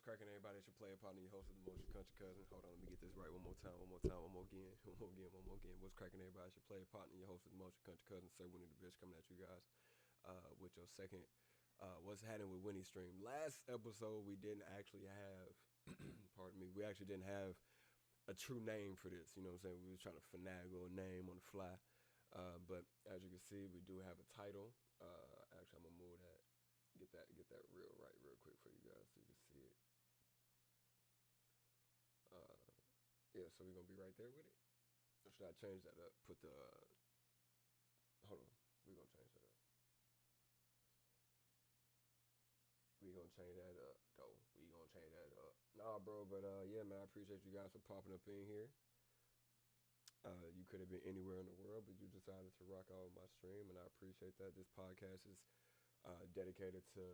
cracking everybody? It's your player partner, your host of the most, your country cousin. Hold on, let me get this right one more time, one more again. What's cracking everybody? It's your player partner, your host of the most, your country cousin, Sir Winnie the Bitch, coming at you guys with your second What's Hannin With Winnie stream. Last episode, we didn't actually have, pardon me, we actually didn't have a true name for this. You know what I'm saying? We was trying to finagle a name on the fly. But as you can see, we do have a title. Actually, I'm going to move that. Get that real quick for you guys so you can see it. Yeah, so we're gonna be right there with it. Or should I change that up? Put the hold on. We're gonna change that up. We gonna change that up though. We gonna change that up. Nah, bro, but yeah, man, I appreciate you guys for popping up in here. You could have been anywhere in the world, but you decided to rock out with my stream, and I appreciate that. This podcast is dedicated to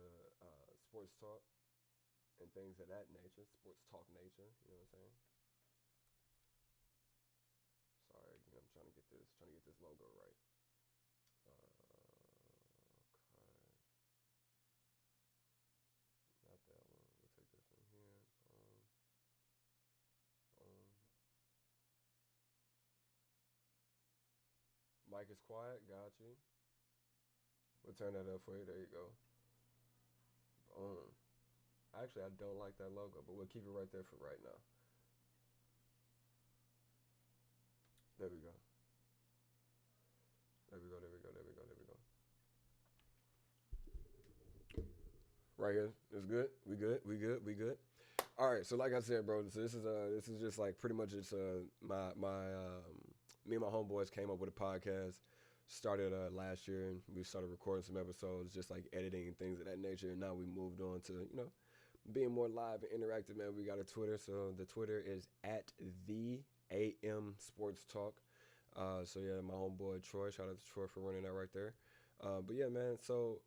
sports talk and things of that nature, sports talk nature. You know what I'm saying? Sorry, again, I'm trying to get this logo right. Okay, not that one. We'll take this one here. Boom, boom. Mic is quiet. Got you. We'll turn that up for you. There you go. Boom. Actually, I don't like that logo, but we'll keep it right there for right now. There we go. There we go. There we go. There we go. There we go. Right here. It's good. We good. We good. We good. All right. So like I said, bro, so this is just like pretty much just my me and my homeboys came up with a podcast. Started last year, and we started recording some episodes, just like editing and things of that nature. And now we moved on to being more live and interactive. Man, we got a Twitter, so the Twitter is at the AM Sports Talk. So yeah, my homeboy Troy, shout out to Troy for running that right there. But yeah, man, so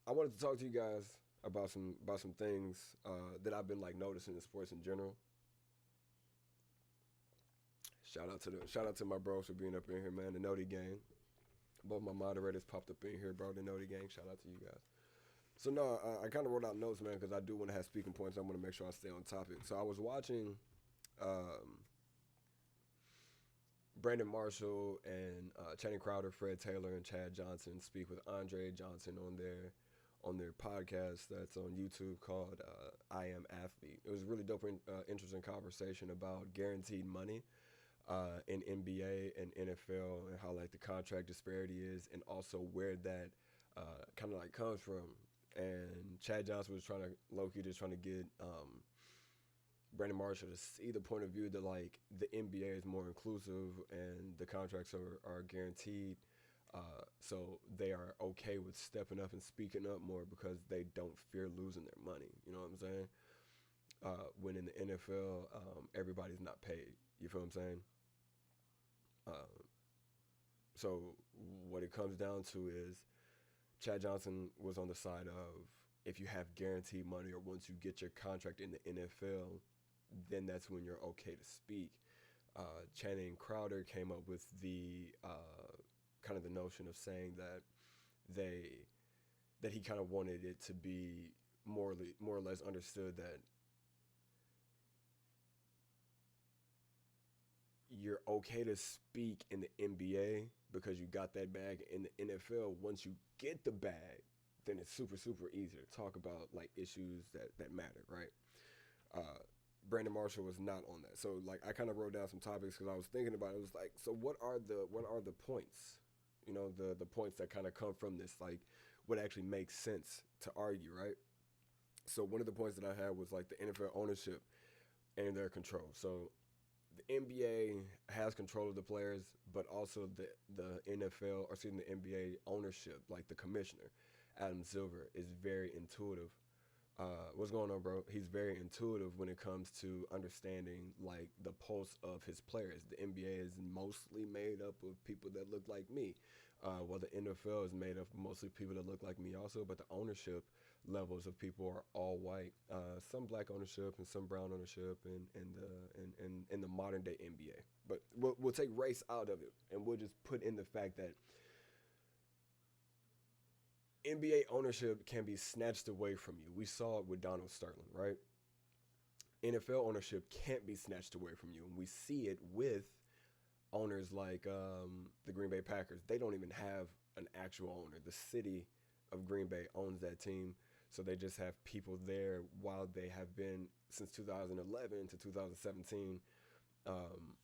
I wanted to talk to you guys about some things that I've been like noticing in sports in general. Shout out to my bros for being up in here, man. The Noti gang. Both my moderators popped up in here, bro. The Noti gang. Shout out to you guys. So no, I kind of wrote out notes, man, because I do want to have speaking points. I want to make sure I stay on topic. So I was watching Brandon Marshall and Channing Crowder, Fred Taylor, and Chad Johnson speak with Andre Johnson on their podcast that's on YouTube called I Am Athlete. It was a really dope, interesting conversation about guaranteed money in NBA and NFL and how like the contract disparity is, and also where that kind of like comes from. And Chad Johnson was low-key just trying to get Brandon Marshall to see the point of view that like the NBA is more inclusive and the contracts are guaranteed. So they are okay with stepping up and speaking up more because they don't fear losing their money. You know what I'm saying? When in the NFL, everybody's not paid. You feel what I'm saying? So what it comes down to is Chad Johnson was on the side of if you have guaranteed money or once you get your contract in the NFL, then that's when you're okay to speak. Channing Crowder came up with the kind of the notion of saying that he kind of wanted it to be more or less understood that you're okay to speak in the NBA because you got that bag. In the NFL, once you get the bag, then it's super, super easy to talk about like issues that matter, right? Brandon Marshall was not on that. So like I kind of wrote down some topics because I was thinking about it. It was like, so what are the points? You know, the points that kind of come from this, like what actually makes sense to argue, right? So one of the points that I had was like the NFL ownership and their control. So the NBA has control of the players, but also the NFL, or excuse me, the NBA ownership, like the commissioner, Adam Silver, is very intuitive. What's going on, bro? He's very intuitive when it comes to understanding like the pulse of his players. The NBA is mostly made up of people that look like me, while the NFL is made up of mostly people that look like me also. But the ownership levels of people are all white, some black ownership and some brown ownership, and in the modern day NBA. But we'll take race out of it, and we'll just put in the fact that NBA ownership can be snatched away from you. We saw it with Donald Sterling, right? NFL ownership can't be snatched away from you. And we see it with owners like the Green Bay Packers. They don't even have an actual owner. The city of Green Bay owns that team. So they just have people there while they have been since 2011 to 2017. Um,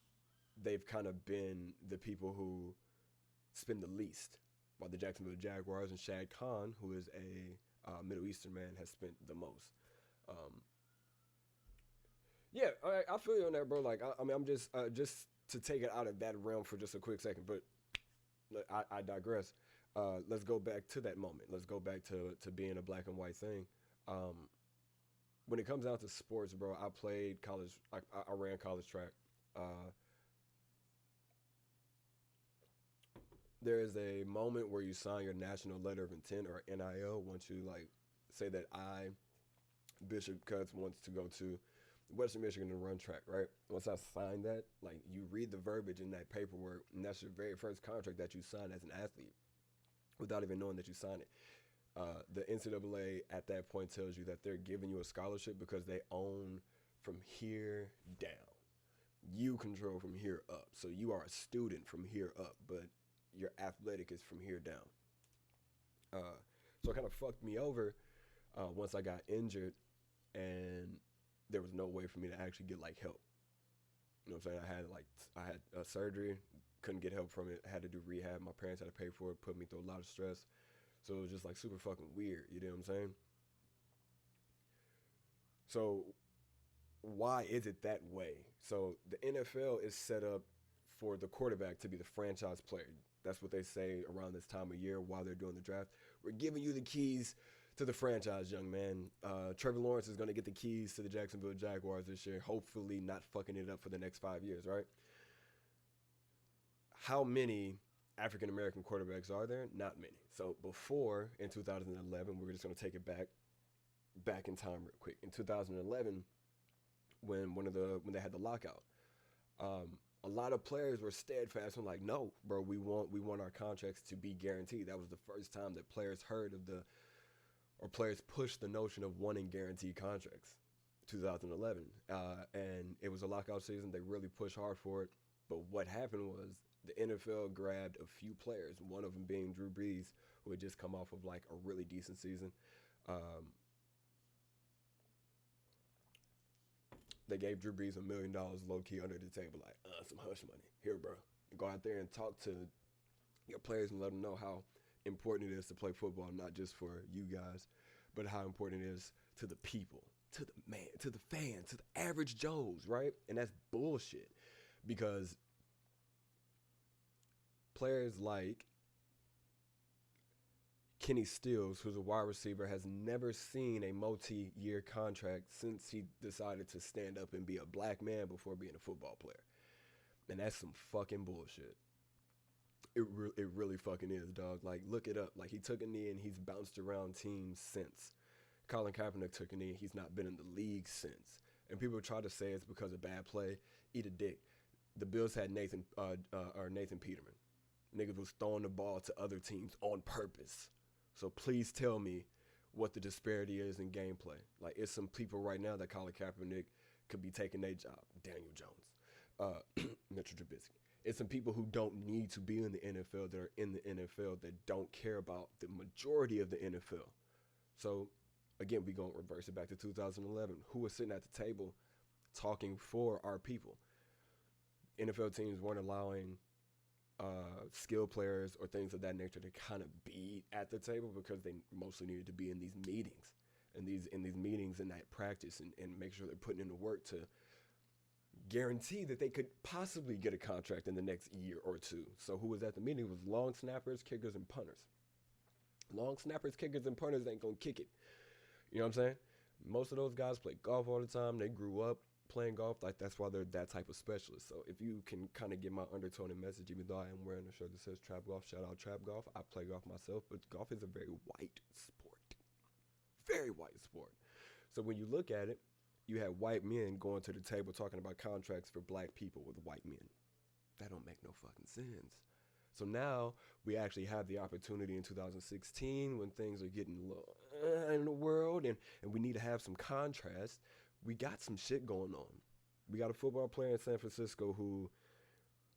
they've kind of been the people who spend the least, while the Jacksonville Jaguars and Shad Khan, who is a Middle Eastern man, has spent the most. Um, yeah, I feel you on that, bro. Like, I mean, I'm just to take it out of that realm for just a quick second, but I digress. Let's go back to that moment. Let's go back to being a black and white thing. Um, when it comes down to sports, bro, I played college. I ran college track. Uh, there is a moment where you sign your national letter of intent or NIL once you like say that I, Bishop Cutts, wants to go to Western Michigan to run track, right? Once I signed that, like you read the verbiage in that paperwork, and that's your very first contract that you sign as an athlete without even knowing that you signed it. The NCAA at that point tells you that they're giving you a scholarship because they own from here down. You control from here up. So you are a student from here up, but your athletic is from here down. So it kind of fucked me over once I got injured and there was no way for me to actually get like help. You know what I'm saying? I had surgery, couldn't get help from it. I had to do rehab. My parents had to pay for it, put me through a lot of stress. So it was just like super fucking weird. You know what I'm saying? So why is it that way? So the NFL is set up for the quarterback to be the franchise player. That's what they say around this time of year while they're doing the draft. We're giving you the keys to the franchise, young man. Trevor Lawrence is going to get the keys to the Jacksonville Jaguars this year, hopefully not fucking it up for the next 5 years, right? How many African American quarterbacks are there? Not many. So before, in 2011, we're just going to take it back in time real quick. In 2011, when they had the lockout, a lot of players were steadfast and like, no, bro, we want our contracts to be guaranteed. That was the first time that players players pushed the notion of wanting guaranteed contracts. 2011, and it was a lockout season. They really pushed hard for it. But what happened was the NFL grabbed a few players, one of them being Drew Brees, who had just come off of like a really decent season. They gave Drew Brees $1 million low key under the table, like some hush money. Here, bro, go out there and talk to your players and let them know how important it is to play football, not just for you guys, but how important it is to the people, to the man, to the fans, to the average Joes, right? And that's bullshit because players like Kenny Stills, who's a wide receiver, has never seen a multi-year contract since he decided to stand up and be a black man before being a football player. And that's some fucking bullshit. It really fucking is, dog. Like, look it up. Like, he took a knee and he's bounced around teams since. Colin Kaepernick took a knee and he's not been in the league since. And people try to say it's because of bad play. Eat a dick. The Bills had Nathan Peterman. Niggas was throwing the ball to other teams on purpose. So please tell me what the disparity is in gameplay. Like, it's some people right now that Colin Kaepernick could be taking their job. Daniel Jones, Mitchell Trubisky. It's some people who don't need to be in the NFL that are in the NFL that don't care about the majority of the NFL. So, again, we going to reverse it back to 2011. Who was sitting at the table talking for our people? NFL teams weren't allowing skill players or things of that nature to kind of be at the table because they mostly needed to be in these meetings and these meetings and that practice and make sure they're putting in the work to guarantee that they could possibly get a contract in the next year or two. So who was at the meeting? It was long snappers, kickers, and punters. Long snappers, kickers, and punters ain't gonna kick it. You know what I'm saying? Most of those guys play golf all the time. They grew up playing golf. Like, that's why they're that type of specialist. So if you can kind of get my undertone and message, even though I am wearing a shirt that says Trap Golf, shout out Trap Golf. I play golf myself, but golf is a very white sport. Very white sport. So when you look at it, you have white men going to the table talking about contracts for black people with white men. That don't make no fucking sense. So now we actually have the opportunity in 2016 when things are getting low in the world and we need to have some contrast. we got some shit going on. We got a football player in San Francisco who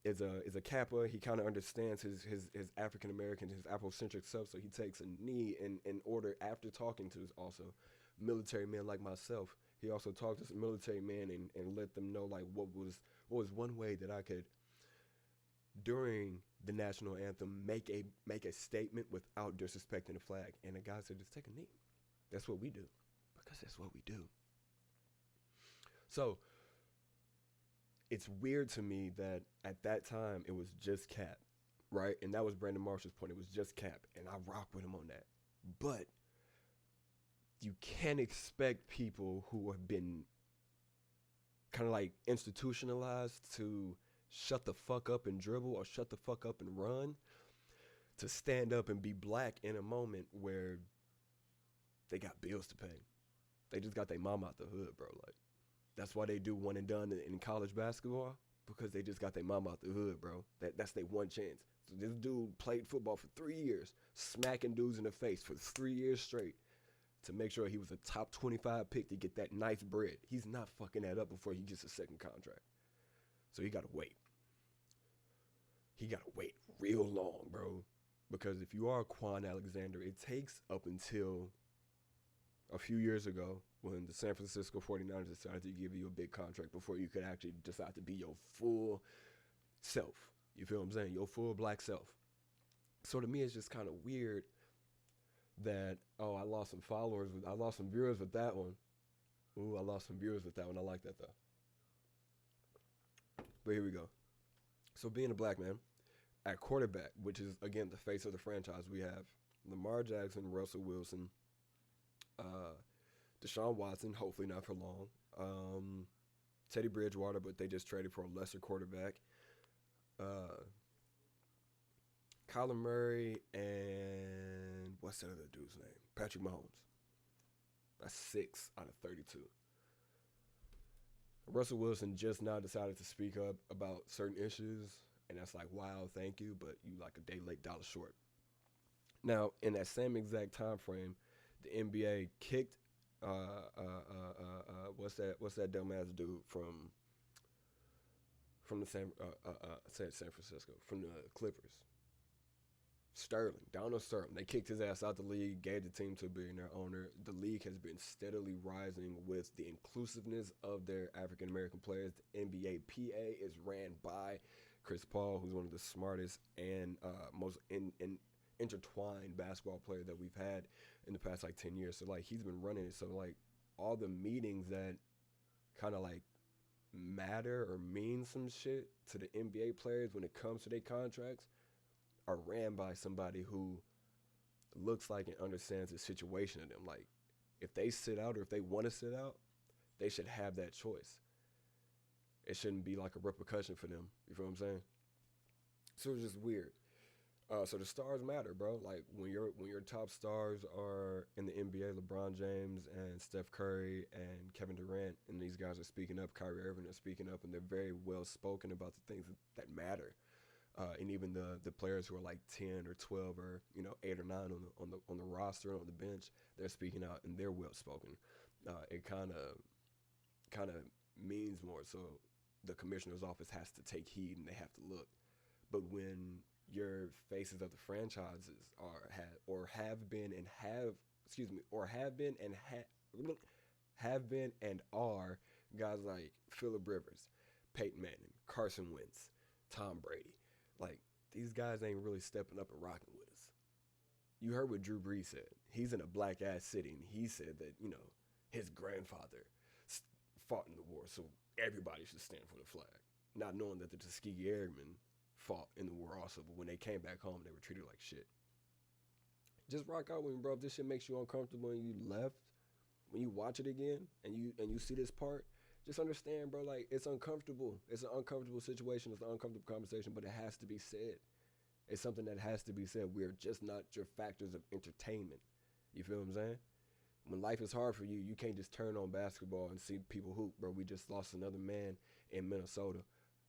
is a Kappa. He kind of understands his African American, his Afrocentric self. So he takes a knee in order after talking to also military men like myself. He also talked to some military men and let them know like what was one way that I could during the national anthem make a statement without disrespecting the flag. And the guy said, just take a knee. That's what we do, because that's what we do. So it's weird to me that at that time it was just Cap, right? And that was Brandon Marshall's point. It was just Cap, and I rock with him on that. But you can't expect people who have been kind of like institutionalized to shut the fuck up and dribble or shut the fuck up and run to stand up and be black in a moment where they got bills to pay. They just got their mom out the hood, bro. Like, that's why they do one and done in college basketball, because they just got their mom out the hood, bro. That's their one chance. So this dude played football for 3 years, smacking dudes in the face for 3 years straight to make sure he was a top 25 pick to get that nice bread. He's not fucking that up before he gets a second contract. So he got to wait. He got to wait real long, bro. Because if you are Quan Alexander, it takes up until a few years ago when the San Francisco 49ers decided to give you a big contract before you could actually decide to be your full self. You feel what I'm saying? Your full black self. So to me, it's just kind of weird that, oh, I lost some followers. I lost some viewers with that one. Ooh, I lost some viewers with that one. I like that, though. But here we go. So being a black man, at quarterback, which is, again, the face of the franchise, we have Lamar Jackson, Russell Wilson, Deshaun Watson, hopefully not for long, Teddy Bridgewater, but they just traded for a lesser quarterback, Kyler Murray, and what's that other dude's name? Patrick Mahomes. That's 6 out of 32. Russell Wilson just now decided to speak up about certain issues, and that's like, wow, thank you, but you like a day late, dollar short. Now, in that same exact time frame, the NBA kicked what's that dumbass dude from the San Francisco, from the Clippers? Donald Sterling. They kicked his ass out the league, gave the team to a billionaire owner. The league has been steadily rising with the inclusiveness of their African American players. The NBA PA is ran by Chris Paul, who's one of the smartest and most intertwined basketball player that we've had in the past like 10 years. So like he's been running it. So like all the meetings that kind of like matter or mean some shit to the NBA players when it comes to their contracts are ran by somebody who looks like and understands the situation of them. Like if they sit out or if they want to sit out, they should have that choice. It shouldn't be like a repercussion for them. You feel what I'm saying? So it's just weird. So the stars matter, bro. Like when your top stars are in the NBA, LeBron James and Steph Curry and Kevin Durant, and these guys are speaking up, Kyrie Irving is speaking up, and they're very well spoken about the things that matter. And even the players who are like 10 or 12 or 8 or 9 on the roster and on the bench, they're speaking out and they're well spoken. It kind of means more. So the commissioner's office has to take heed and they have to look. But when your faces of the franchises have been and are guys like Phillip Rivers, Peyton Manning, Carson Wentz, Tom Brady. Like, these guys ain't really stepping up and rocking with us. You heard what Drew Brees said. He's in a black ass city, and he said that, his grandfather fought in the war, so everybody should stand for the flag. Not knowing that the Tuskegee Airmen fought in the war also, but when they came back home, they were treated like shit. Just rock out with me, bro. If this shit makes you uncomfortable and you left, when you watch it again and you see this part, just understand, bro, like, it's uncomfortable. It's an uncomfortable situation. It's an uncomfortable conversation, but it has to be said. It's something that has to be said. We're just not your factors of entertainment. You feel what I'm saying? When life is hard for you, you can't just turn on basketball and see people hoop, bro. We just lost another man in Minnesota,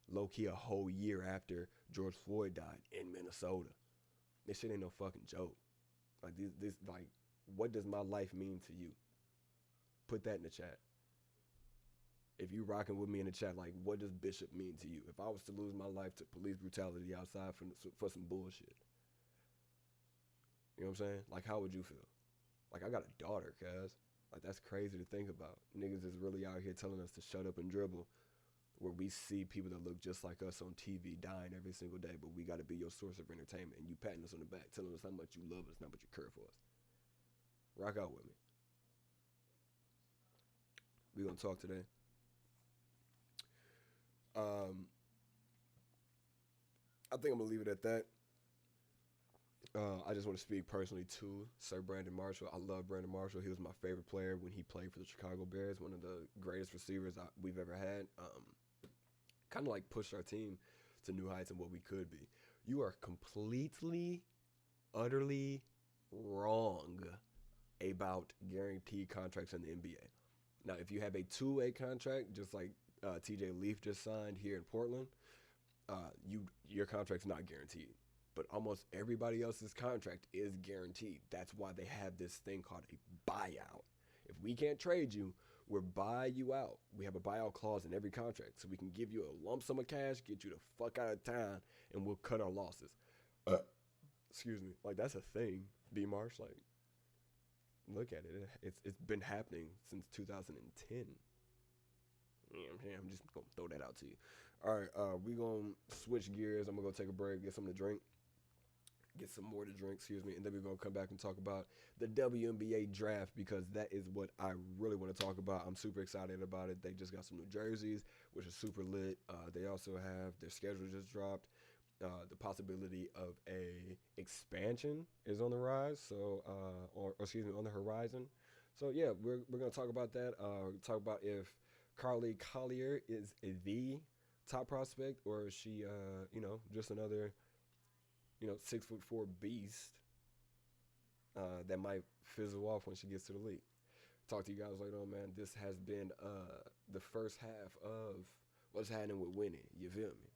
low-key a whole year after George Floyd died in Minnesota. This shit ain't no fucking joke. Like, this, what does my life mean to you? Put that in the chat. If you rocking with me in the chat, like, what does Bishop mean to you? If I was to lose my life to police brutality outside for some bullshit, you know what I'm saying? Like, how would you feel? Like, I got a daughter, cuz. Like, that's crazy to think about. Niggas is really out here telling us to shut up and dribble, where we see people that look just like us on TV dying every single day, but we got to be your source of entertainment, and you patting us on the back, telling us how much you love us, not much you care for us. Rock out with me. We're going to talk today. I think I'm going to leave it at that. I just want to speak personally to Sir Brandon Marshall. I love Brandon Marshall. He was my favorite player when he played for the Chicago Bears, one of the greatest receivers we've ever had. Kind of like pushed our team to new heights and what we could be. You are completely, utterly wrong about guaranteed contracts in the NBA. Now, if you have a two-way contract, just like TJ Leaf just signed here in Portland, your contract's not guaranteed. But almost everybody else's contract is guaranteed. That's why they have this thing called a buyout. If we can't trade you, we'll buy you out. We have a buyout clause in every contract, so we can give you a lump sum of cash, get you the fuck out of town, and we'll cut our losses. Excuse me. Like, that's a thing, B. Marsh. Like, look at it. It's been happening since 2010. I'm just going to throw that out to you. All right, we going to switch gears. I'm going to go take a break, get something to drink. Get some more to drink, excuse me, and then we're going to come back and talk about the WNBA Draft, because that is what I really want to talk about. I'm super excited about it. They just got some new jerseys, which is super lit. They also have their schedule just dropped. The possibility of a expansion is on the rise, so or excuse me, on the horizon. So yeah, we're going to talk about that. Talk about if Carly Collier is the top prospect, or is she just another 6'4" beast that might fizzle off when she gets to the league. Talk to you guys later on, man. This has been the first half of What's Hannin With Winnie. You feel me?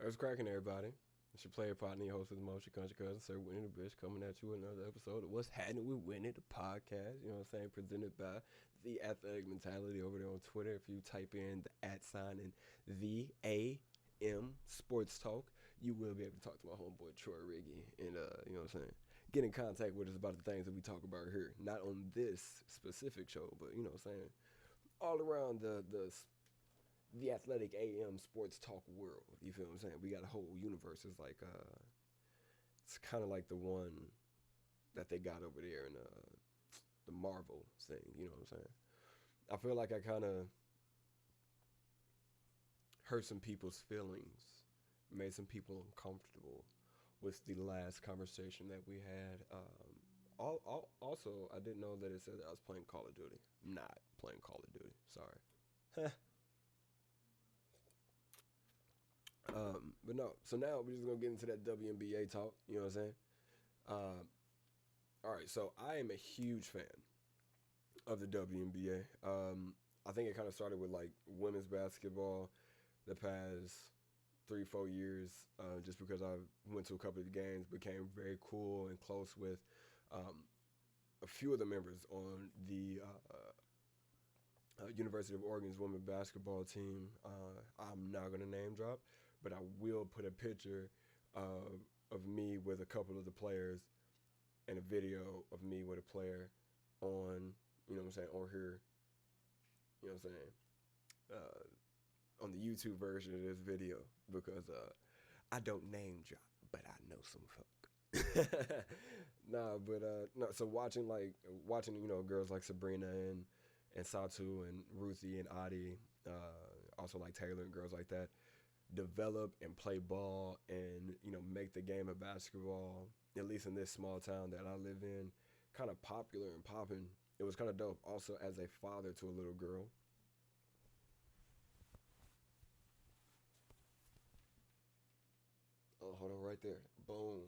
What's cracking, everybody? It's your player partner, your host with the most, your country cousin, Sir Winnie the Bitch, coming at you with another episode of What's Hannin With Winnie, the podcast. You know what I'm saying? Presented by The Athletic Mentality over there on Twitter. If you type in the @ and the AM Sports Talk, you will be able to talk to my homeboy Troy Riggy and, you know what I'm saying? Get in contact with us about the things that we talk about here. Not on this specific show, but, you know what I'm saying? All around the Athletic AM Sports Talk world. You feel what I'm saying? We got a whole universe. It's like it's kind of like the one that they got over there in the Marvel thing. You know what I'm saying? I feel like I kind of hurt some people's feelings, made some people uncomfortable with the last conversation that we had. Also, I didn't know that it said that I was playing Call of Duty. I'm not playing Call of Duty. Sorry. But no, so now we're just going to get into that WNBA talk, you know what I'm saying? All right, so I am a huge fan of the WNBA. I think it kind of started with like women's basketball the past 3-4 years, just because I went to a couple of the games, became very cool and close with a few of the members on the University of Oregon's women's basketball team. I'm not going to name drop, but I will put a picture of me with a couple of the players and a video of me with a player on, you know what I'm saying, on here, you know what I'm saying, on the YouTube version of this video, because I don't name drop, but I know some folk. No, so watching, you know, girls like Sabrina and Satu and Ruthie and Adi, also like Taylor and girls like that, develop and play ball and, you know, make the game of basketball, at least in this small town that I live in, kind of popular and popping. It was kind of dope. Also, as a father to a little girl. Oh, hold on right there. Boom.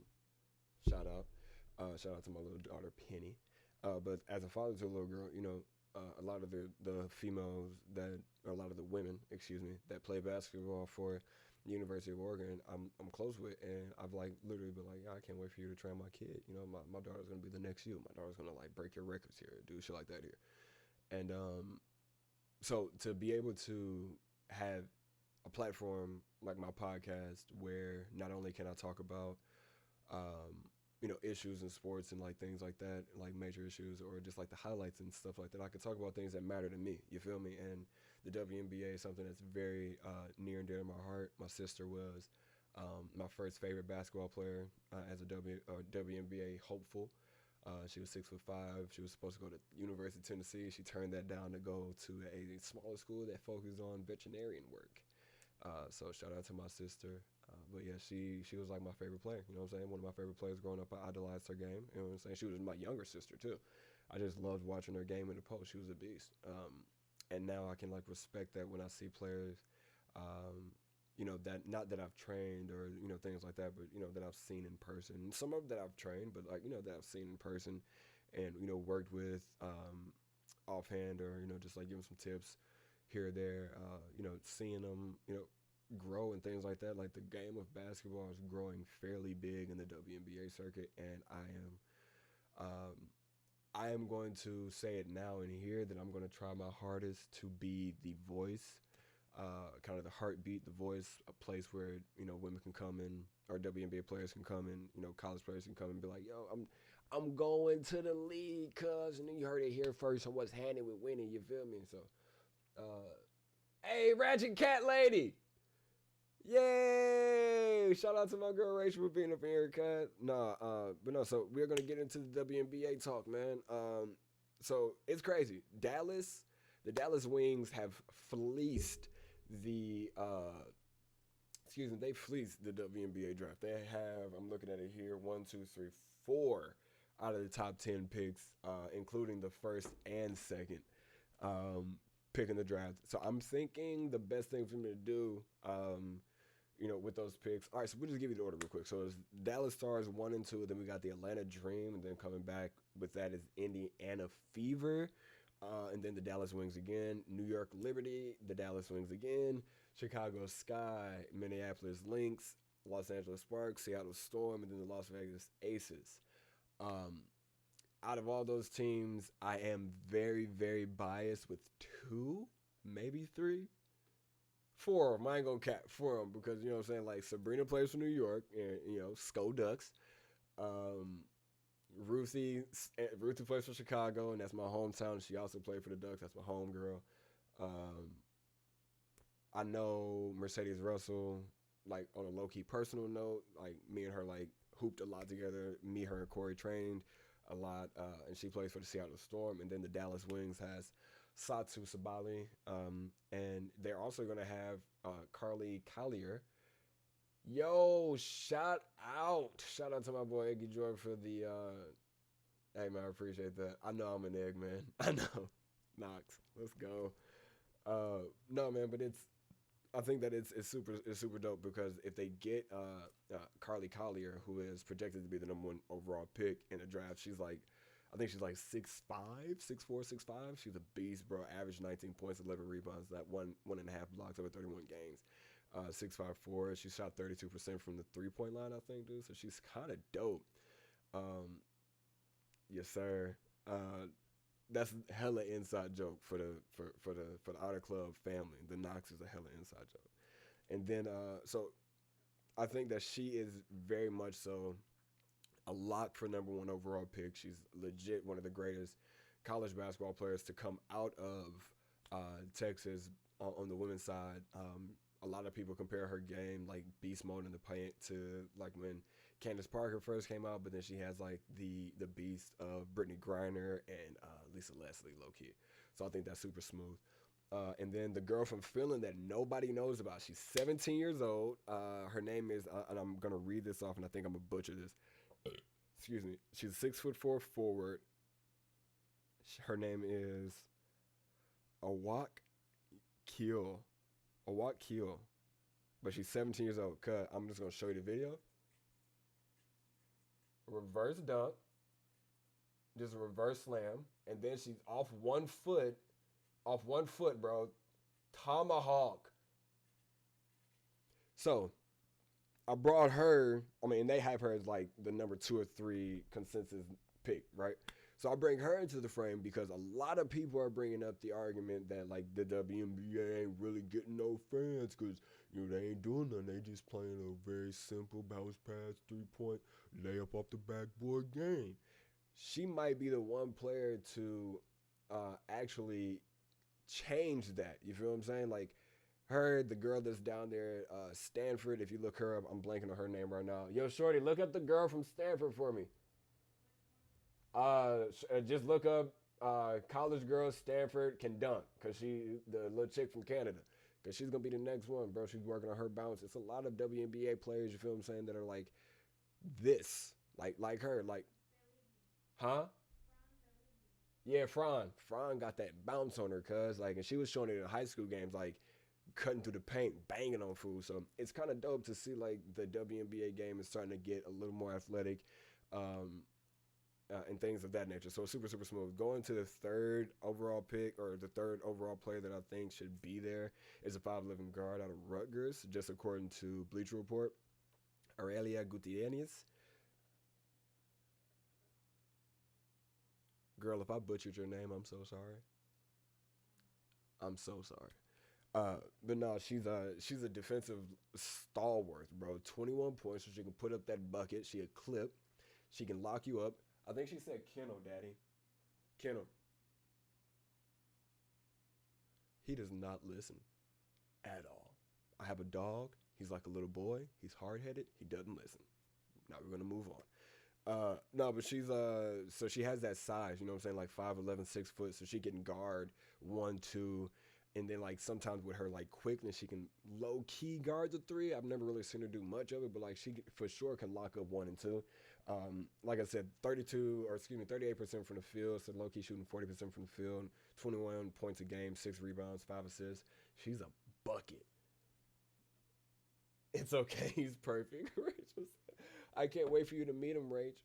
Shout out to my little daughter, Penny. But as a father to a little girl, you know, a lot of the females a lot of the women, that play basketball for the University of Oregon, I'm close with, and I've like literally been like, I can't wait for you to train my kid. You know, my daughter's gonna be the next you. My daughter's gonna like break your records here, do shit like that here. And so to be able to have a platform like my podcast where not only can I talk about you know, issues in sports and like things like that, like major issues or just like the highlights and stuff like that, I could talk about things that matter to me, you feel me? And the WNBA is something that's very near and dear to my heart. My sister was my first favorite basketball player as a WNBA hopeful. She was 6'5". She was supposed to go to University of Tennessee. She turned that down to go to a smaller school that focused on veterinarian work. So shout out to my sister. But yeah, she was like my favorite player. You know what I'm saying? One of my favorite players growing up. I idolized her game. You know what I'm saying? She was my younger sister too. I just loved watching her game in the post. She was a beast. And now I can like respect that when I see players, you know, that not that I've trained or, you know, things like that, but, you know, that I've seen in person. And some of that I've trained, but like, you know, that I've seen in person and, you know, worked with offhand or, you know, just like giving some tips here or there, you know, seeing them, you know, grow and things like that. Like the game of basketball is growing fairly big in the WNBA circuit, and I am going to say it now and here that I'm going to try my hardest to be the voice, kind of the heartbeat, the voice, a place where, you know, women can come in, or WNBA players can come in, you know, college players can come and be like, yo, I'm going to the league, cuz, and you heard it here first on What's Hannin With Winnie, you feel me? So, hey, Ratchet Cat Lady! Yay! Shout out to my girl Rachel for being up in here, cut. But no, so we're going to get into the WNBA talk, man. So it's crazy. The Dallas Wings have fleeced they fleeced the WNBA draft. They have, I'm looking at it here, 4 out of the top 10 picks, including the first and second pick in the draft. So I'm thinking the best thing for me to do, you know, with those picks. All right, so we'll just give you the order real quick. So it's Dallas Stars 1 and 2. Then we got the Atlanta Dream, and then coming back with that is Indiana Fever, and then the Dallas Wings again. New York Liberty, the Dallas Wings again. Chicago Sky, Minneapolis Lynx, Los Angeles Sparks, Seattle Storm, and then the Las Vegas Aces. Um, Out of all those teams, I am very, very biased with two, maybe three, four of them. I ain't gonna cap four of them because you know what I'm saying. Like Sabrina plays for New York, and Sko Ducks. Um, Ruthie plays for Chicago, and that's my hometown. She also played for the Ducks. That's my home girl. Um, I know Mercedes Russell, like on a low key personal note, like me and her like hooped a lot together. Me, her, and Corey trained a lot, and she plays for the Seattle Storm. And then the Dallas Wings has Satu Sabali, and they're also going to have Carly Collier. Yo, shout out to my boy Iggy Jordan for the. Hey man, I appreciate that. I know I'm an egg man. I know, Knox. Let's go. No man, but I think that it's super dope because if they get Carly Collier, who is projected to be the number one overall pick in the draft, I think she's like 6'5", 6'4", 6'5". She's a beast, bro. Average 19 points, 11 rebounds, that one and a half blocks over 31 games. 6'5'4". She shot 32% from the 3-point line, I think, dude. So she's kind of dope. Yes, sir. That's hella inside joke for the Outer Club family. The Knox is a hella inside joke. And then so I think that she is very much so a lock for number one overall pick. She's legit one of the greatest college basketball players to come out of Texas on the women's side. A lot of people compare her game like beast mode in the paint to like when Candace Parker first came out, but then she has like the beast of Brittany Griner and Lisa Leslie low key. So I think that's super smooth. And then the girl from Finland that nobody knows about. She's 17 years old. Her name is, and I'm gonna read this off, and I think I'm gonna butcher this. Excuse me. She's a 6'4" forward. Her name is Awak Keel. Awak Keel. But she's 17 years old. I'm just gonna show you the video. Reverse dunk, just a reverse slam, and then she's off one foot, bro. Tomahawk. So I brought her. I mean, they have her as like the number 2 or 3 consensus pick, right? So I bring her into the frame because a lot of people are bringing up the argument that like the WNBA ain't really getting no fans because they ain't doing nothing. They just playing a very simple bounce pass, 3-point layup off the backboard game. She might be the one player to actually change that. You feel what I'm saying? Like her, the girl that's down there, Stanford. If you look her up, I'm blanking on her name right now. Yo, shorty, look up the girl from Stanford for me. Just look up college girl Stanford can dunk because the little chick from Canada, because she's gonna be the next one, bro. She's working on her bounce. It's a lot of WNBA players, you feel what I'm saying, that are like this, like her, like, huh? Yeah, Fran got that bounce on her, cuz like, and she was showing it in high school games, like cutting through the paint, banging on fools. So it's kind of dope to see like the WNBA game is starting to get a little more athletic. And things of that nature. So super, super smooth. Going to the third overall pick, or the third overall player that I think should be there, is a 5'11" guard out of Rutgers, just according to Bleacher Report, Aurelia Gutierrez. Girl, if I butchered your name, I'm so sorry. I'm so sorry. But no, she's a defensive stalwart, bro. 21 points, so she can put up that bucket. She a clip. She can lock you up. I think she said Kennel, Daddy. Kennel. He does not listen at all. I have a dog. He's like a little boy. He's hard-headed. He doesn't listen. Now we're going to move on. No, but she's so she has that size, you know what I'm saying, like 5'11", 6 foot, so she can guard 1, 2, and then like sometimes with her like quickness, she can low key guard the 3. I've never really seen her do much of it, but like she for sure can lock up 1 and 2. Like I said, 38% from the field, so low key shooting 40% from the field, 21 points a game, 6 rebounds, 5 assists. She's a bucket. It's okay, he's perfect. Rachel, I can't wait for you to meet him, Rach.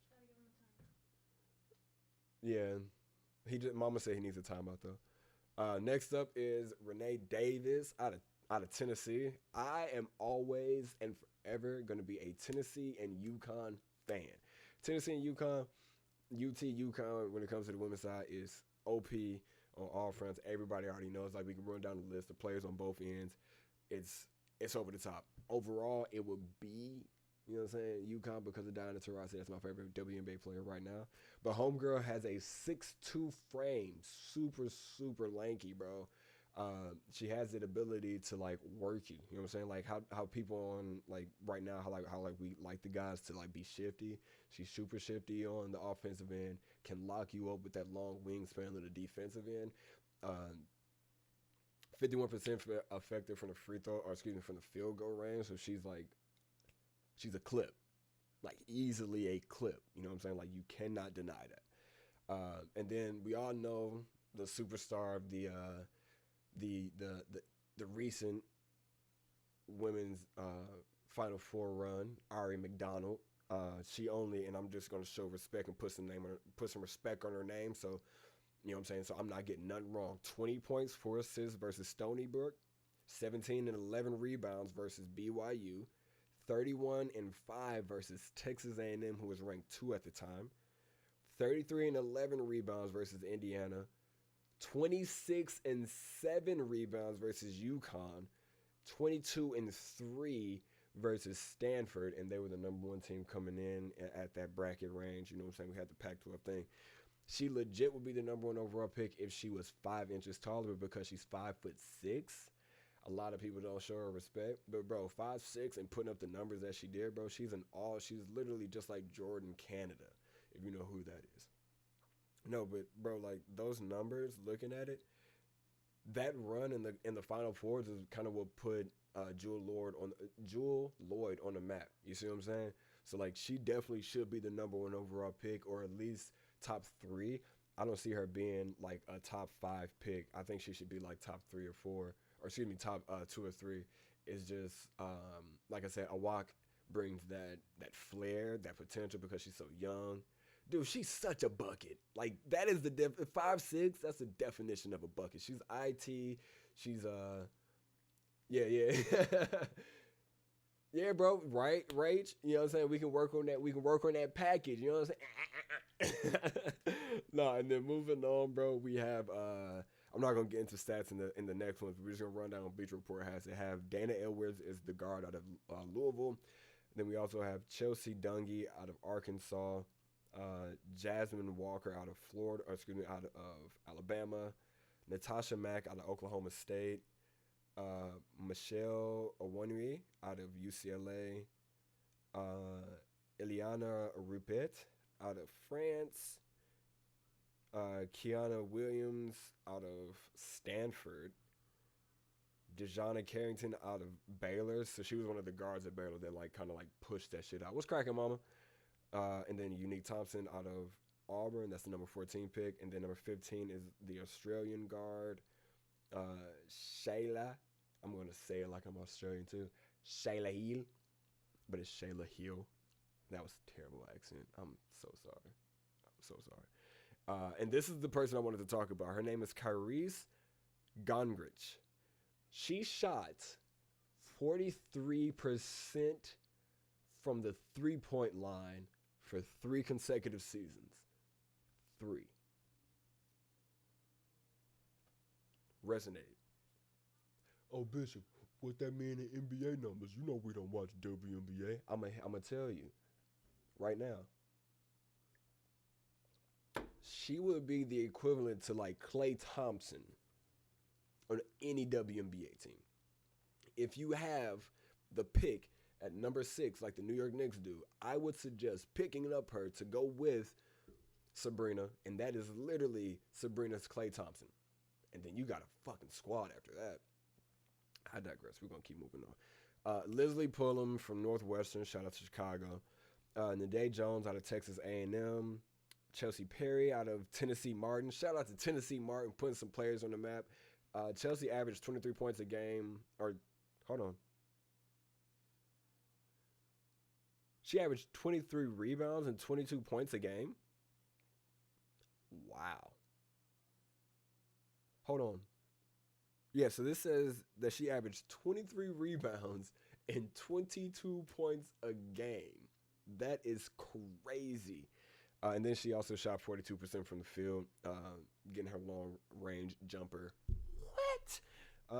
Yeah, Mama said he needs a timeout though. Next up is Renee Davis out out of Tennessee. I am always and forever going to be a Tennessee and UConn fan. Tennessee and UConn, UConn, when it comes to the women's side, is OP on all fronts. Everybody already knows. Like, we can run down the list of players on both ends. It's over the top. Overall, it would be, you know what I'm saying, UConn because of Diana Taurasi. That's my favorite WNBA player right now. But homegirl has a 6'2" frame, super, super lanky, bro. She has the ability to like work you. You know what I'm saying? Like how people on like right now, how we like the guys to like be shifty. She's super shifty on the offensive end, can lock you up with that long wingspan on the defensive end. 51% effective from the free throw, or excuse me, from the field goal range. So she's a clip, like easily a clip. You know what I'm saying? Like, you cannot deny that. And then we all know the superstar of the recent women's Final Four run, Ari McDonald. She only, and I'm just gonna show respect and put some respect on her name. So, you know what I'm saying? So I'm not getting nothing wrong. 20 points, 4 assists versus Stony Brook, 17 and 11 rebounds versus BYU, 31 and 5 versus Texas A&M, who was ranked 2 at the time, 33 and 11 rebounds versus Indiana, 26 and 7 rebounds versus UConn, 22 and 3 versus Stanford, and they were the number 1 team coming in at that bracket range. You know what I'm saying? We had the Pac-12 thing. She legit would be the number 1 overall pick if she was 5 inches taller, but because she's 5'6", a lot of people don't show her respect. But bro, 5'6" and putting up the numbers that she did, bro, she's literally just like Jordan Canada, if you know who that is. No, but bro, like those numbers, looking at it, that run in the Final Fours is kind of what put Jewel Lloyd on the map. You see what I'm saying? So like, she definitely should be the number 1 overall pick, or at least top 3. I don't see her being like a top 5 pick. I think she should be like top 3 or 4, or excuse me, top 2 or 3. It's just like I said, Awak brings that flair, that potential, because she's so young. Dude, she's such a bucket. Like, that is the 5'6". That's the definition of a bucket. She's IT. She's yeah. Yeah, bro. Right, Rach. You know what I'm saying? We can work on that. We can work on that package. You know what I'm saying? No, and then moving on, bro. We have I'm not gonna get into stats in the next ones. We're just gonna run down what Bleacher Report has to have. Dana Edwards is the guard out of Louisville. Then we also have Chelsea Dungy out of Arkansas. Jasmine Walker out of Florida, or excuse me, out of Alabama. Natasha Mack out of Oklahoma State. Michelle Onwenu out of UCLA. Eliana Rupet out of France. Kiana Williams out of Stanford. Dejana Carrington out of Baylor. So she was one of the guards at Baylor that like kind of like pushed that shit out. What's cracking, mama? And then Unique Thompson out of Auburn. That's the number 14 pick. And then number 15 is the Australian guard, Shayla. I'm going to say it like I'm Australian too. Shayla Hill. But it's Shayla Hill. That was a terrible accent. I'm so sorry. And this is the person I wanted to talk about. Her name is Kyrese Gongrich. She shot 43% from the three-point line for 3 consecutive seasons. 3. Resonated. Oh, Bishop, what that mean in NBA numbers? You know we don't watch WNBA. I'm gonna tell you right now. She would be the equivalent to like Klay Thompson on any WNBA team. If you have the pick at number 6, like the New York Knicks do, I would suggest picking up her to go with Sabrina, and that is literally Sabrina's Klay Thompson. And then you got a fucking squad after that. I digress. We're going to keep moving on. Leslie Pullum from Northwestern. Shout out to Chicago. Nade Jones out of Texas A&M. Chelsea Perry out of Tennessee Martin. Shout out to Tennessee Martin putting some players on the map. Chelsea averaged 23 points a game. Or, hold on. She averaged 23 rebounds and 22 points a game. Wow. Hold on. Yeah, so this says that she averaged 23 rebounds and 22 points a game. That is crazy. And then she also shot 42% from the field, getting her long range jumper. What?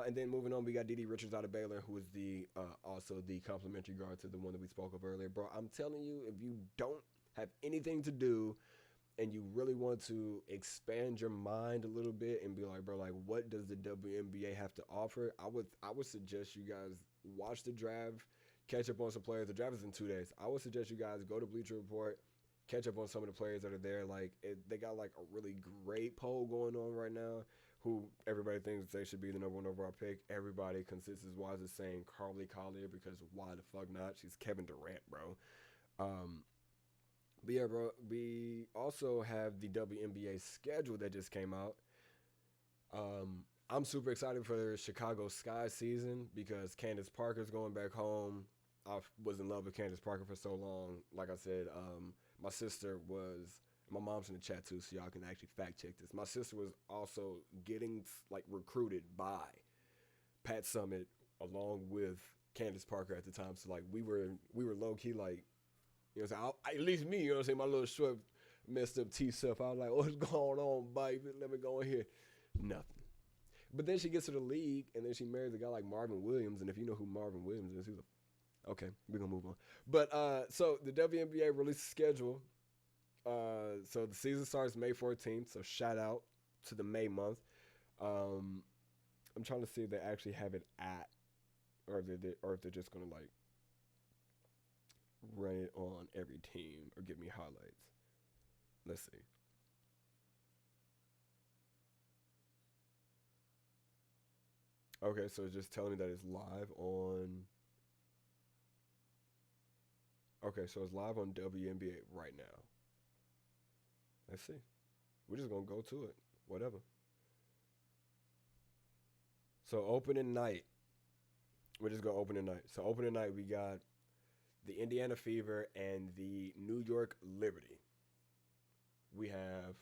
And then moving on, we got Dede Richards out of Baylor, who is the also the complimentary guard to the one that we spoke of earlier. Bro, I'm telling you, if you don't have anything to do and you really want to expand your mind a little bit and be like, bro, like what does the WNBA have to offer? I would suggest you guys watch the draft, catch up on some players. The draft is in 2 days. I would suggest you guys go to Bleacher Report, catch up on some of the players that are there. They got like a really great poll going on right now. Who everybody thinks they should be the number one overall pick. Everybody consensus wise is saying Carly Collier because why the fuck not? She's Kevin Durant, bro. But yeah, bro, we also have the WNBA schedule that just came out. I'm super excited for the Chicago Sky season because Candace Parker's going back home. I was in love with Candace Parker for so long. Like I said, my sister was, my mom's in the chat too, so y'all can actually fact check this. My sister was also getting like recruited by Pat Summit along with Candace Parker at the time. So like we were low key like, you know what I'm saying? At least me, you know what I'm saying? My little short messed up T self. I was like, what's going on, baby? Let me go in here. Nothing. But then she gets to the league, and then she marries a guy like Marvin Williams. And if you know who Marvin Williams is, okay, we're going to move on. But so the WNBA released a schedule. So the season starts May 14th. So shout out to the May month. I'm trying to see if they actually have it or if they're just going to like run it on every team or give me highlights. Let's see. Okay, so it's just telling me that it's live on. Okay, so it's live on WNBA right now. Let's see. We're just gonna go to it. Whatever. So opening night. We're just gonna open night. So opening night we got the Indiana Fever and the New York Liberty. We have.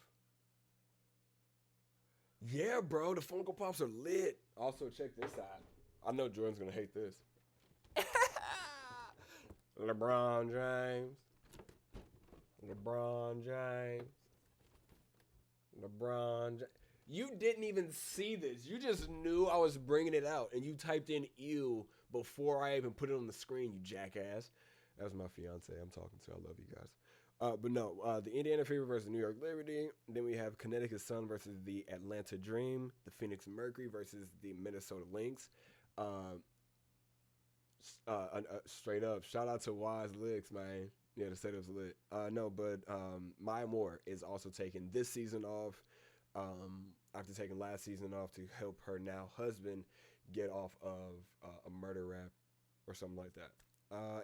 Yeah, bro, the Funko Pops are lit. Also, check this out. I know Jordan's gonna hate this. LeBron James. LeBron James. LeBron James. You didn't even see this. You just knew I was bringing it out, and you typed in "ew" before I even put it on the screen. You jackass. That was my fiance I'm talking to. I love you guys. But no, the Indiana Fever versus New York Liberty. Then we have Connecticut Sun versus the Atlanta Dream. The Phoenix Mercury versus the Minnesota Lynx. Straight up, shout out to Wise Licks, man. Yeah, the setup's lit. No, but Maya Moore is also taking this season off after taking last season off to help her now husband get off of a murder rap or something like that.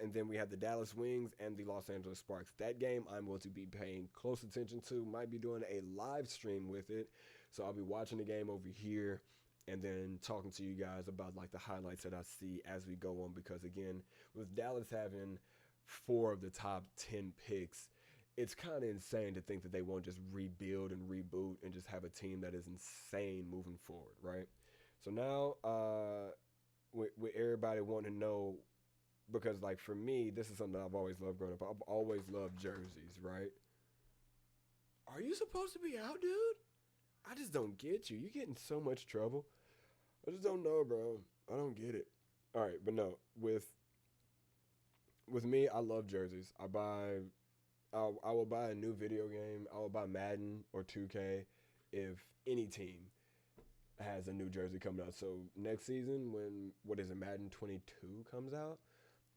And then we have the Dallas Wings and the Los Angeles Sparks. That game I'm going to be paying close attention to. Might be doing a live stream with it. So I'll be watching the game over here and then talking to you guys about like the highlights that I see as we go on. Because again, with Dallas having 4 of the top 10 picks, it's kind of insane to think that they won't just rebuild and reboot and just have a team that is insane moving forward, right? So now with everybody wanting to know, because like for me, this is something I've always loved growing up. I've always loved jerseys, right? Are you supposed to be out, dude? I just don't get you. You get in so much trouble. I just don't know, bro. I don't get it. All right, but no, with me, I love jerseys. I will buy a new video game. I will buy Madden or 2K if any team has a new jersey coming out. So next season, when Madden 22 comes out,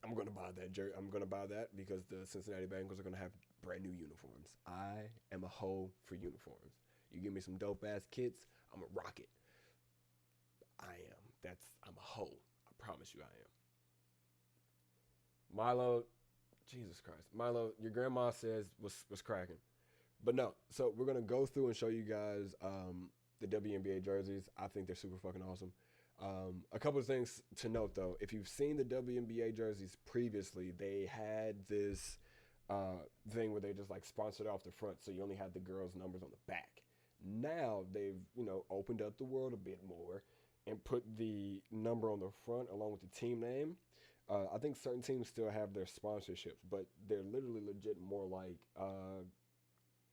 I'm gonna buy that jersey. I'm gonna buy that because the Cincinnati Bengals are gonna have brand new uniforms. I am a hoe for uniforms. You give me some dope ass kits, I'm a rock it. I'm a hoe. I promise you, I am. Milo, Jesus Christ, Milo, your grandma says was cracking, but no. So we're gonna go through and show you guys the WNBA jerseys. I think they're super fucking awesome. A couple of things to note though. If you've seen the WNBA jerseys previously, they had this thing where they just like sponsored off the front, so you only had the girls' numbers on the back. Now they've opened up the world a bit more, and put the number on the front along with the team name. I think certain teams still have their sponsorships, but they're literally legit more like.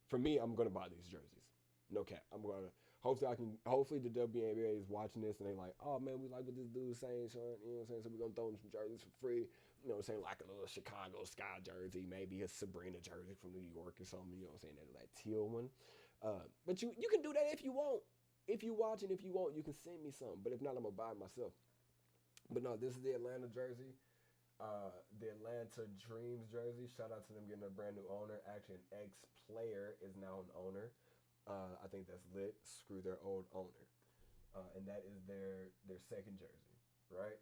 For me, I'm gonna buy these jerseys. No cap. I'm gonna. Hopefully, I can. Hopefully, the WNBA is watching this and they like, oh man, we like what this dude's saying, son. You know what I'm saying? So we're gonna throw him some jerseys for free. You know what I'm saying? Like a little Chicago Sky jersey, maybe a Sabrina jersey from New York or something. You know what I'm saying? That teal one. But you can do that if you want. If you watching, if you want, you can send me some. But if not, I'm gonna buy it myself. But no, this is the Atlanta jersey. The Atlanta Dreams jersey. Shout out to them getting a brand new owner. Actually, an ex-player is now an owner. I think that's lit. Screw their old owner, and that is their second jersey, right?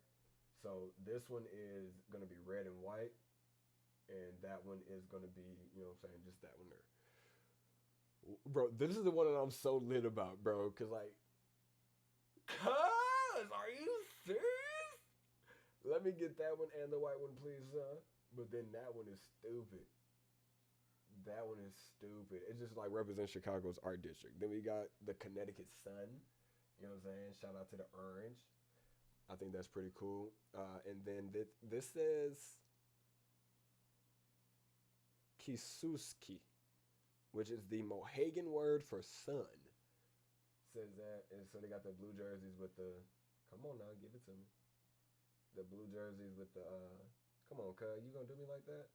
So this one is gonna be red and white, and that one is gonna be, you know what I'm saying, just that one there. Bro, this is the one that I'm so lit about, bro. Cause like, cuz, are you serious? Let me get that one and the white one, please, son. But then that one is stupid. That one is stupid. It just like represents Chicago's art district. Then we got the Connecticut Sun. You know what I'm saying? Shout out to the orange. I think that's pretty cool. And then this says Kisuski, which is the Mohegan word for sun. Says that, and so they got the blue jerseys with the. Come on now, give it to me. The blue jerseys with the. Come on, cuz, you gonna do me like that?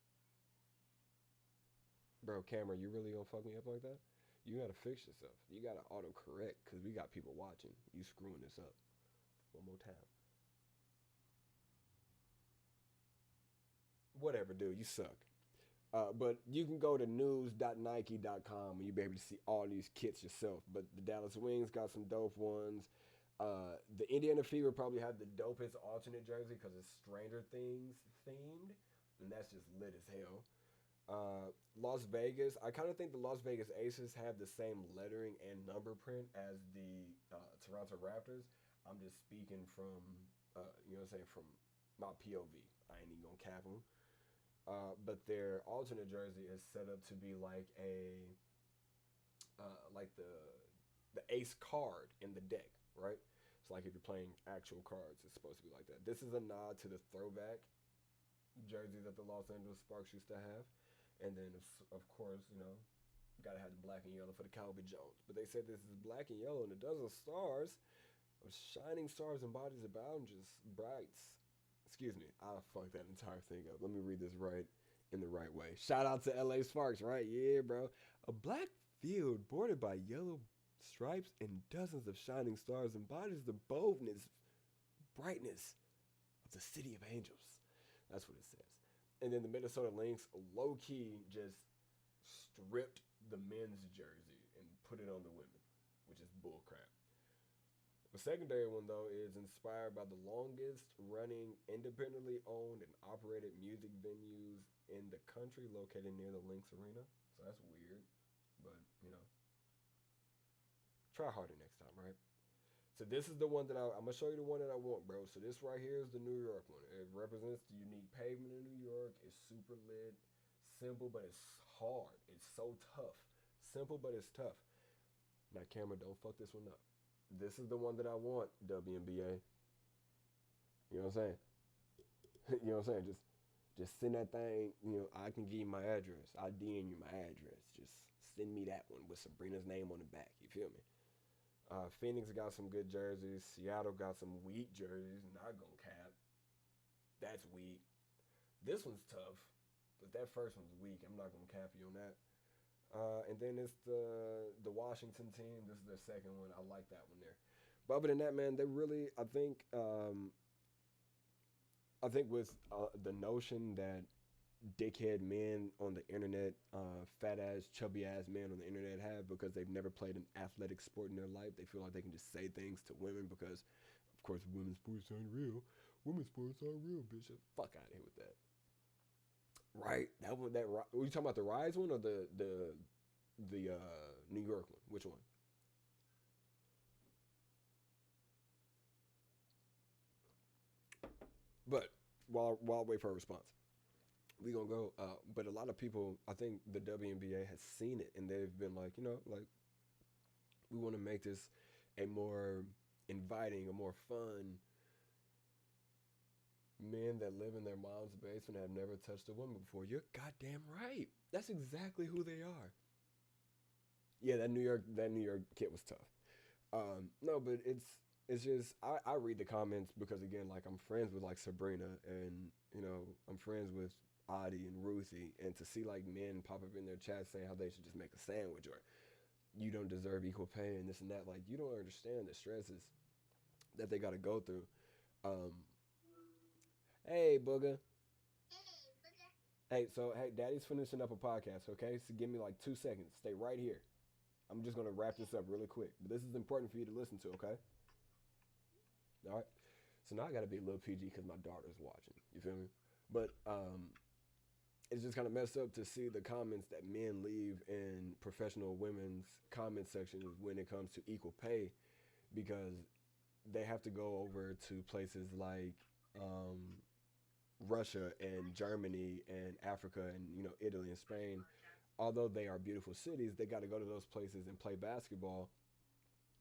Bro, camera, you really gonna fuck me up like that? You gotta fix yourself. You gotta auto correct because we got people watching. You screwing this up. One more time. Whatever, dude. You suck. But you can go to news.nike.com and you'll be able to see all these kits yourself. But the Dallas Wings got some dope ones. The Indiana Fever probably have the dopest alternate jersey because it's Stranger Things themed. And that's just lit as hell. Las Vegas, I kind of think the Las Vegas Aces have the same lettering and number print as the Toronto Raptors. I'm just speaking from, you know what I'm saying, from my POV. I ain't even gonna cap them. But their alternate jersey is set up to be like like the ace card in the deck, right? It's like if you're playing actual cards, it's supposed to be like that. This is a nod to the throwback jersey that the Los Angeles Sparks used to have. And then, of course, you know, gotta have the black and yellow for the Calby Jones. But they said this is black and yellow and a dozen stars, of shining stars and bodies about just brights. Excuse me, I fucked that entire thing up. Let me read this right in the right way. Shout out to LA Sparks, right? Yeah, bro. A black field bordered by yellow stripes and dozens of shining stars embodies the boldness, brightness of the city of angels. That's what it says. And then the Minnesota Lynx low-key just stripped the men's jersey and put it on the women, which is bullcrap. The secondary one, though, is inspired by the longest running independently owned and operated music venues in the country located near the Lynx Arena. So that's weird, but, you know, try harder next time, right? So this is the one that I'm going to show you the one that I want, bro. So this right here is the New York one. It represents the unique pavement in New York. It's super lit. Simple, but it's hard. It's so tough. Simple, but it's tough. Now, camera, don't fuck this one up. This is the one that I want, WNBA. You know what I'm saying? You know what I'm saying? Just send that thing. You know, I can give you my address. I'll DM you my address. Just send me that one with Sabrina's name on the back. You feel me? Phoenix got some good jerseys. Seattle got some weak jerseys. Not gonna cap. That's weak. This one's tough, but that first one's weak. I'm not gonna cap you on that. And then it's the Washington team. This is their second one. I like that one there. But other than that, man, they really. I think with the notion that dickhead men on the internet, fat ass, chubby ass men on the internet have because they've never played an athletic sport in their life. They feel like they can just say things to women because, of course, women's sports aren't real. Women's sports aren't real, bitch. Fuck out of here with that. Right? That one. Were you talking about the Rise one or the New York one? Which one? But while I wait for a response. We gonna go, but a lot of people, I think the WNBA has seen it, and they've been like, you know, like we want to make this a more inviting, a more fun men that live in their mom's basement and have never touched a woman before. You're goddamn right. That's exactly who they are. Yeah, that New York kid was tough. No, but it's just I read the comments because again, like I'm friends with like Sabrina and I'm friends with Adi and Ruthie, and to see like men pop up in their chat saying how they should just make a sandwich or you don't deserve equal pay and this and that, like you don't understand the stresses that they got to go through. Um, hey, booger. Hey, so hey, Daddy's finishing up a podcast, okay? So give me like 2 seconds. Stay right here. I'm just gonna wrap this up really quick, but this is important for you to listen to, okay? All right. So now I gotta be a little PG because my daughter's watching. You feel me? But it's just kind of messed up to see the comments that men leave in professional women's comment sections when it comes to equal pay, because they have to go over to places like um, Russia and Germany and Africa and Italy and Spain. Although they are beautiful cities, they got to go to those places and play basketball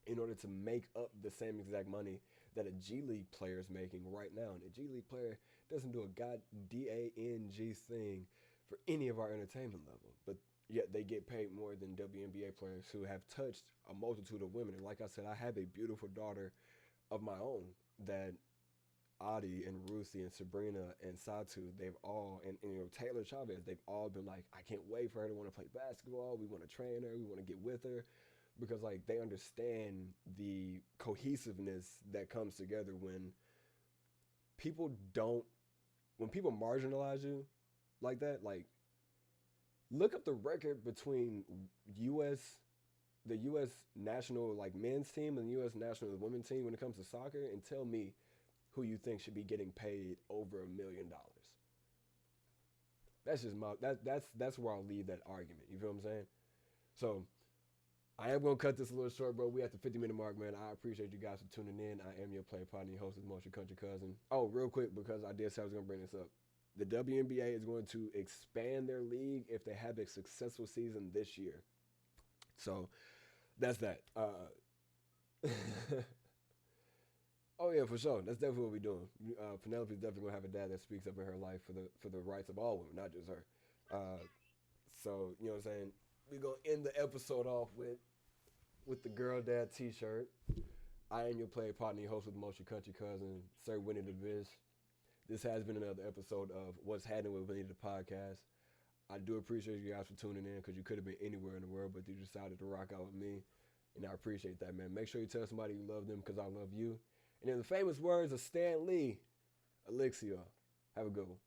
in order to make up the same exact money that a G League player is making right now. And a G League player doesn't do a god DANG thing for any of our entertainment level, but yet they get paid more than WNBA players who have touched a multitude of women. And like I said, I have a beautiful daughter of my own that Adi and Ruthie and Sabrina and Satu, they've all, and Taylor Chavez, they've all been like, I can't wait for her to want to play basketball. We want to train her. We want to get with her, because like they understand the cohesiveness that comes together when people don't, when people marginalize you like that. Like, look up the record between U.S. the U.S. national like men's team and the U.S. national women's team when it comes to soccer, and tell me who you think should be getting paid over $1 million. That's just that's where I'll leave that argument. You feel what I'm saying? So I am gonna cut this a little short, bro. We at the 50-minute mark, man. I appreciate you guys for tuning in. I am your player partner, host of Most Your Country Cousin. Oh, real quick, because I did say I was gonna bring this up. The WNBA is going to expand their league if they have a successful season this year. So that's that. Oh yeah, for sure. That's definitely what we're doing. Penelope's definitely gonna have a dad that speaks up in her life for the rights of all women, not just her. So you know what I'm saying. We're gonna end the episode off with the girl dad T-shirt. I am your player partner, your host with the Most Your Country Cousin, Sir Winnie the Biz. This has been another episode of What's Happening with Winnie the podcast. I do appreciate you guys for tuning in, because you could have been anywhere in the world, but you decided to rock out with me, and I appreciate that, man. Make sure you tell somebody you love them, because I love you. And in the famous words of Stan Lee, Elixir, have a good one.